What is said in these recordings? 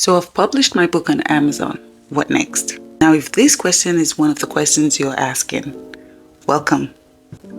So I've published my book on Amazon. What next? Now, if this question is one of the questions you're asking, welcome.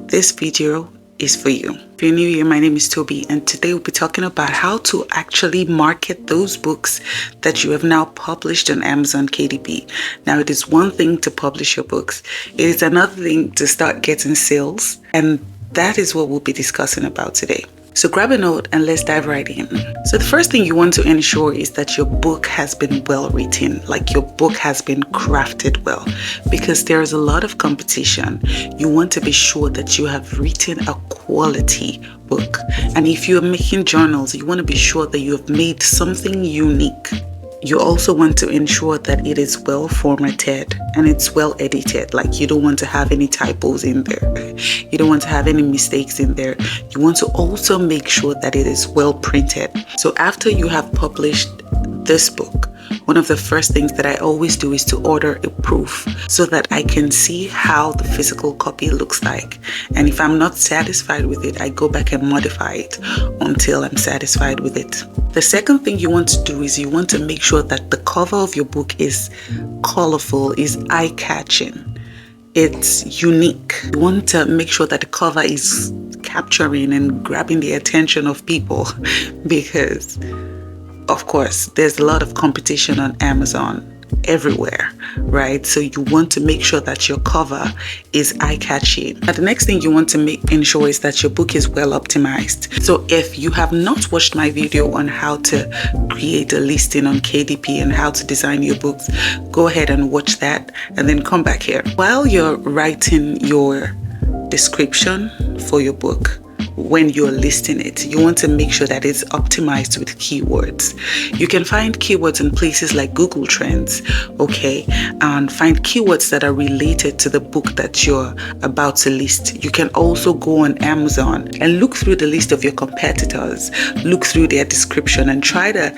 This video is for you. If you're new here, my name is Toby, and today we'll be talking about how to actually market those books that you have now published on Amazon KDP. Now, it is one thing to publish your books. It is another thing to start getting sales, and that is what we'll be discussing about today. So grab a note and let's dive right in. So the first thing you want to ensure is that your book has been well written, like your book has been crafted well, because there is a lot of competition. You want to be sure that you have written a quality book. And if you're making journals, you want to be sure that you have made something unique. You also want to ensure that it is well formatted and it's well edited. Like, you don't want to have any typos in there. You don't want to have any mistakes in there. You want to also make sure that it is well printed. So after you have published this book, one of the first things that I always do is to order a proof so that I can see how the physical copy looks like. And if I'm not satisfied with it, I go back and modify it until I'm satisfied with it. The second thing you want to do is you want to make sure that the cover of your book is colorful, is eye-catching. It's unique. You want to make sure that the cover is capturing and grabbing the attention of people because, of course, there's a lot of competition on Amazon everywhere, right? So you want to make sure that your cover is eye-catching. Now, the next thing you want to ensure is that your book is well optimized. So if you have not watched my video on how to create a listing on KDP and how to design your books, go ahead and watch that and then come back here. While you're writing your description for your book, when you're listing it, you want to make sure that it's optimized with keywords. You can find keywords in places like Google Trends, okay, and find keywords that are related to the book that you're about to list. You can also go on Amazon and look through the list of your competitors, look through their description and try to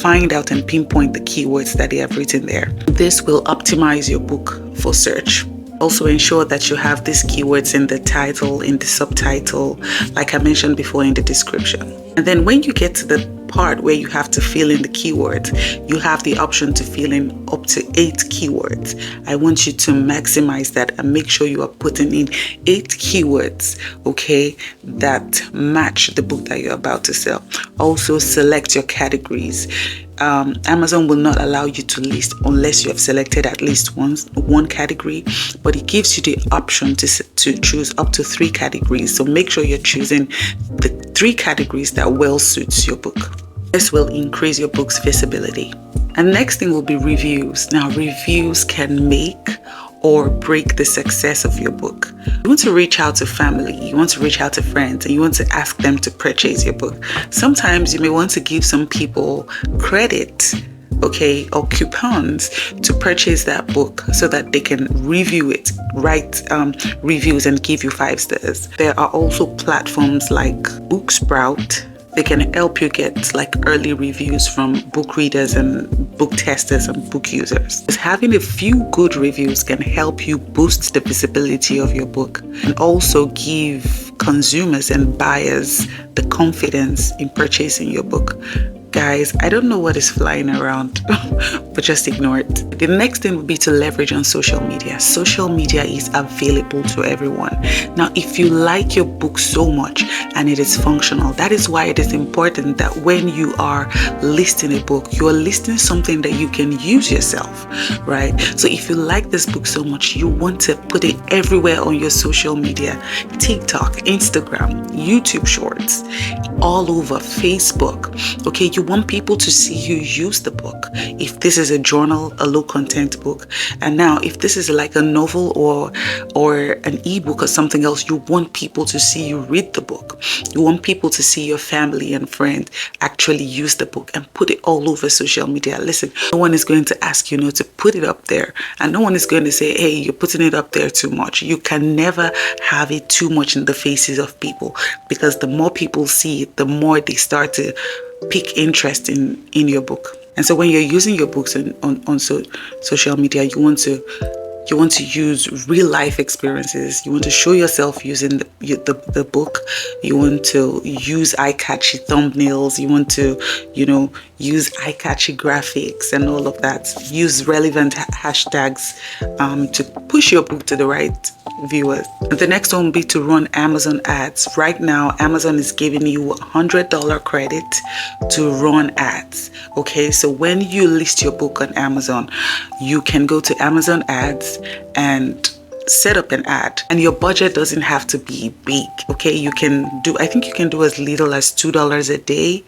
find out and pinpoint the keywords that they have written there. This will optimize your book for search. Also ensure that you have these keywords in the title, in the subtitle, like I mentioned before, in the description. And then when you get to the part where you have to fill in the keywords, you have the option to fill in up to 8 keywords. I want you to maximize that and make sure you are putting in 8 keywords, okay, that match the book that you're about to sell. Also select your categories. Amazon will not allow you to list unless you have selected at least one category, but it gives you the option to choose up to 3 categories. So make sure you're choosing the 3 categories that well suits your book. This will increase your book's visibility. And next thing will be reviews. Now, reviews can make or break the success of your book. You want to reach out to family, you want to reach out to friends, and you want to ask them to purchase your book. Sometimes you may want to give some people credit, okay, or coupons to purchase that book so that they can review it, write reviews and give you 5 stars. There are also platforms like Booksprout. They can help you get like early reviews from book readers and book testers and book users. Just having a few good reviews can help you boost the visibility of your book and also give consumers and buyers the confidence in purchasing your book. Guys, I don't know what is flying around, but just ignore it. The next thing would be to leverage on social media. Social media is available to everyone. Now, if you like your book so much and it is functional, that is why it is important that when you are listing a book, you are listing something that you can use yourself, right? So if you like this book so much, you want to put it everywhere on your social media, TikTok, Instagram, YouTube Shorts, all over, Facebook, okay? You want people to see you use the book. If this is a journal, a low content book, and now if this is like a novel or an ebook or something else, you want people to see you read the book. You want people to see your family and friends actually use the book and put it all over social media. Listen, no one is going to ask you not to put it up there, and no one is going to say, hey, you're putting it up there too much. You can never have it too much in the faces of people, because the more people see it, the more they start to pick interest in your book. And so when you're using your books on social media, you want to You want to use real life experiences. You want to show yourself using the book. You want to use eye-catchy thumbnails. You want to, use eye-catchy graphics and all of that. Use relevant hashtags to push your book to the right viewers. The next one will be to run Amazon ads. Right now, Amazon is giving you $100 credit to run ads. Okay, so when you list your book on Amazon, you can go to Amazon ads and set up an ad, and your budget doesn't have to be big. Okay, I think you can do as little as $2 a day,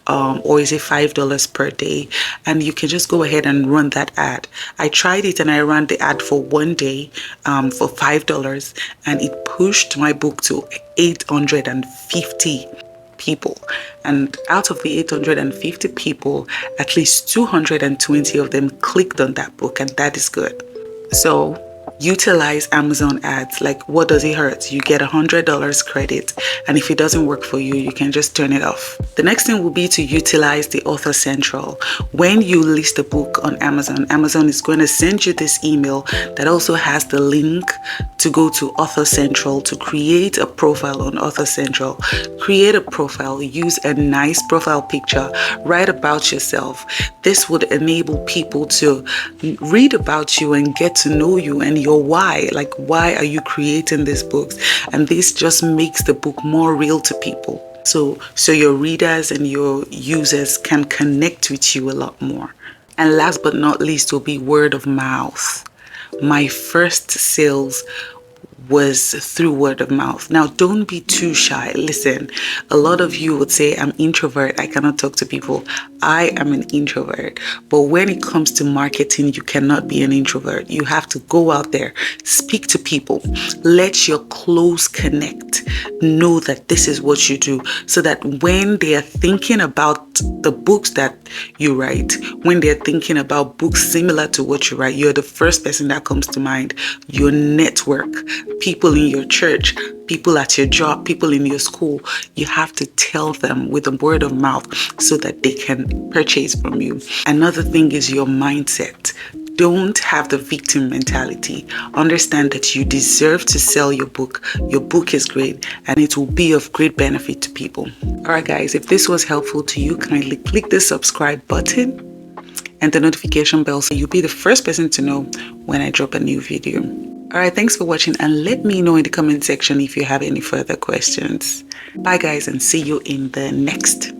or is it $5 per day, and you can just go ahead and run that ad. I tried it and I ran the ad for one day for $5, and it pushed my book to 850 people, and out of the 850 people, at least 220 of them clicked on that book, and that is good. So utilize Amazon ads. Like, what does it hurt? You get $100 credit, and if it doesn't work for you, you can just turn it off. The next thing will be to utilize the Author Central. When you list a book on Amazon, Amazon is going to send you this email that also has the link to go to Author Central to create a profile on Author Central. Create a profile, use a nice profile picture, write about yourself. This would enable people to read about you and get to know you and your why. Like, why are you creating these books? And this just makes the book more real to people. So your readers and your users can connect with you a lot more. And last but not least will be word of mouth. My first sales was through word of mouth. Now, don't be too shy. Listen, a lot of you would say, I'm introvert, I cannot talk to people. I am an introvert. But when it comes to marketing, you cannot be an introvert. You have to go out there, speak to people, let your close connect, know that this is what you do, so that when they are thinking about the books that you write, when they're thinking about books similar to what you write, you're the first person that comes to mind. Your network, people in your church, people at your job, people in your school, you have to tell them with a word of mouth so that they can purchase from you. Another thing is your mindset. Don't have the victim mentality. Understand that you deserve to sell your book. Your book is great and it will be of great benefit to people. All right, guys, if this was helpful to you, kindly click the subscribe button and the notification bell so you'll be the first person to know when I drop a new video. All right, thanks for watching, and let me know in the comment section if you have any further questions. Bye, guys, and see you in the next